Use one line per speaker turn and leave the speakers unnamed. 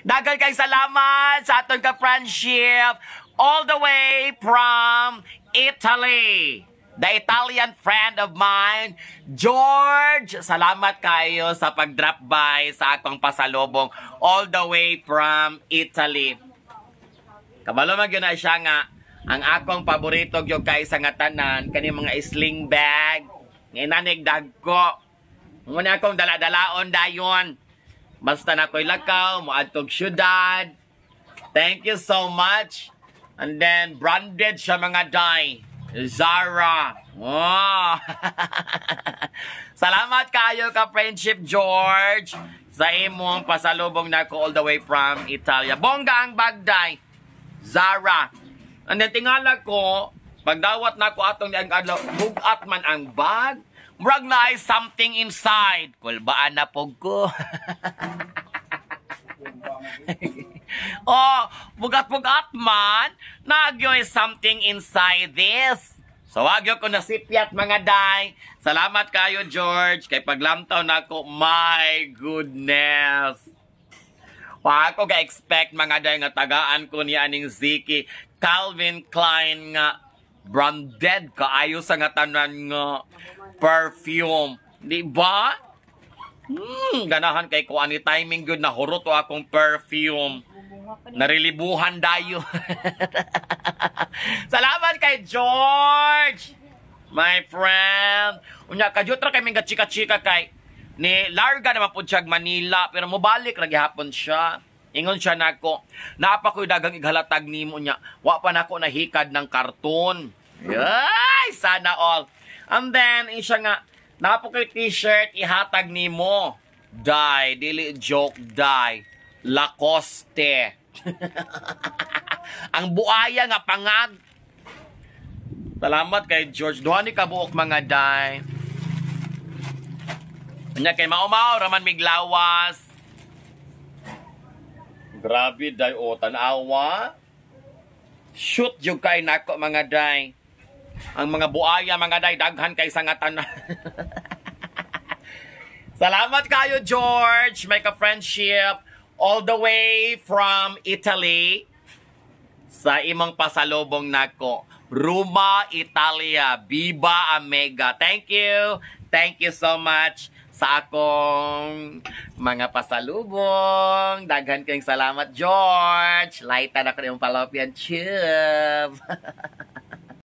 Dagan kay salamat sa atong ka-friendship all the way from Italy. The Italian friend of mine, George. Salamat kayo sa pag-drop by sa akong pasalubong all the way from Italy. Kabalo man yun na siya nga, ang akong paborito yung kay sa nga tanan, kani mga sling bag, nginanig dagko. Muna akong daladalaon dayon. Basta na ko'y lakaw, muadtog syudad. Thank you so much. And then, branded siya mga day. Zara. Oh. Salamat kayo ka-friendship, George. Sa imong pasalubong na ko all the way from Italia. Bongga ang bagday. Zara. And then, tingala ko, pagdawat na ko atong niyang adlaw, bugat man ang bag. Murag na ay something inside. Kulbaan na po ko. Oh, bugat-bugat man. Nagyo is something inside this. So, wagyo ko nasipyat mga day. Salamat kayo, George. Kay paglamtaw na ako, my goodness. Wa ako ga-expect mga day nga tagaan ko ni aning Ziki. Calvin Klein nga. Branded kaayo sa nga tanan nga perfume. Di ba? Ganahan kay ko ani timing good na hurot o akong perfume. Narilibuhan dayo. Salamat kay George, my friend. Unya kajutra kay mga chika-chika kay ni larga naman po siya Manila pero mobalik lagi hapon siya. Ingon siya nako, napa ko'y dagang ighalatag nimo niya. Wa pa nako nahikad ng karton. Ay, sana all. And then, siya nga, napa ko'y t-shirt ihatag nimo. Die, dili joke, die. Lacoste. Ang buaya nga pangag. Salamat kay George. Duha ni kabuok mga die. Anya kay maumaw, raman miglawas. Grabe, day, o, tanawa. Shoot yung kay nako, mga day. Ang mga buaya, mga day, daghan kay sangatan. Salamat kayo, George. May ka-friendship all the way from Italy sa imong pasalubong nako. Roma, Italia. Viva Omega. Thank you. Thank you so much sa akong mga pasalubong. Daghan kayong salamat, George. Lightan ako yung palopyan tube.